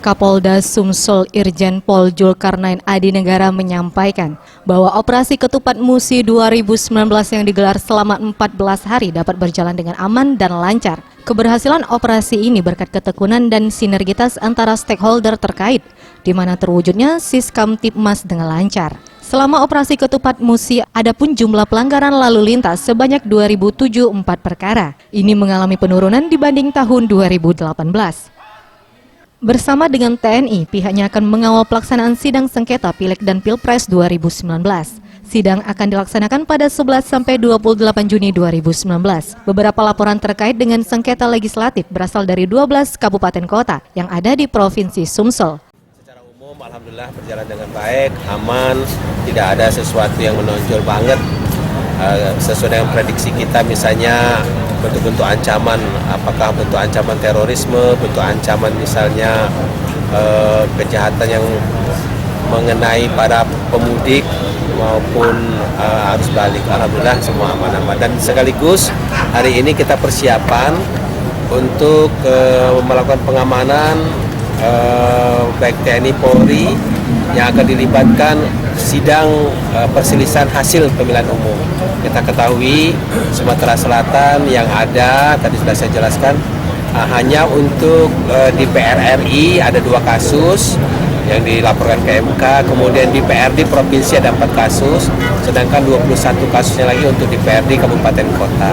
Kapolda Sumsel Irjen Pol Julkarnain Adinegara menyampaikan bahwa operasi Ketupat Musi 2019 yang digelar selama 14 hari dapat berjalan dengan aman dan lancar. Keberhasilan operasi ini berkat ketekunan dan sinergitas antara stakeholder terkait, di mana terwujudnya Siskamtibmas dengan lancar. Selama operasi Ketupat Musi, adapun jumlah pelanggaran lalu lintas sebanyak 2.074 perkara. Ini mengalami penurunan dibanding tahun 2018. Bersama dengan TNI, pihaknya akan mengawal pelaksanaan sidang sengketa Pileg dan Pilpres 2019. Sidang akan dilaksanakan pada 11 sampai 28 Juni 2019. Beberapa laporan terkait dengan sengketa legislatif berasal dari 12 kabupaten kota yang ada di Provinsi Sumsel. Secara umum, alhamdulillah berjalan dengan baik, aman, tidak ada sesuatu yang menonjol banget. Sesuai dengan prediksi kita, misalnya bentuk-bentuk ancaman, apakah bentuk ancaman terorisme, bentuk ancaman misalnya kejahatan yang mengenai para pemudik maupun arus balik. Alhamdulillah semua aman-aman. Dan sekaligus hari ini kita persiapan untuk melakukan pengamanan baik TNI Polri yang akan dilibatkan sidang perselisihan hasil pemilihan umum. Kita ketahui Sumatera Selatan yang ada, tadi sudah saya jelaskan, hanya untuk DPR RI ada 2 kasus yang dilaporkan ke MK, kemudian di PRD Provinsi ada 4 kasus, sedangkan 21 kasusnya lagi untuk DPRD Kabupaten Kota.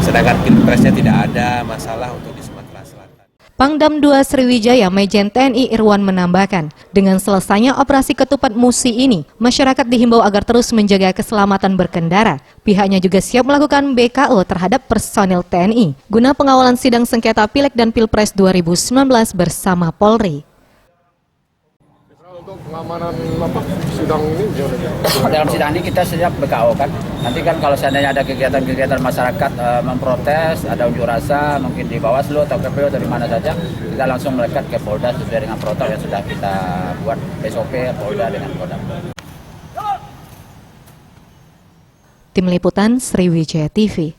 Sedangkan Pilpresnya tidak ada masalah untuk di Sumatera Selatan. Pangdam 2 Sriwijaya Majen TNI Irwan menambahkan, dengan selesainya operasi Ketupat Musi ini, masyarakat dihimbau agar terus menjaga keselamatan berkendara. Pihaknya juga siap melakukan BKO terhadap personil TNI, guna pengawalan sidang sengketa Pileg dan Pilpres 2019 bersama Polri. Untuk pengamanan sidang ini dalam sidang ini kita siap BKO kan. Nanti kan kalau seandainya ada kegiatan-kegiatan masyarakat memprotes, ada unjuk rasa mungkin di Bawaslu atau KPU atau di mana saja, kita langsung melekat ke Polda sesuai dengan protokol yang sudah kita buat SOP Polda dengan Polda. Tim Liputan Sriwijaya TV.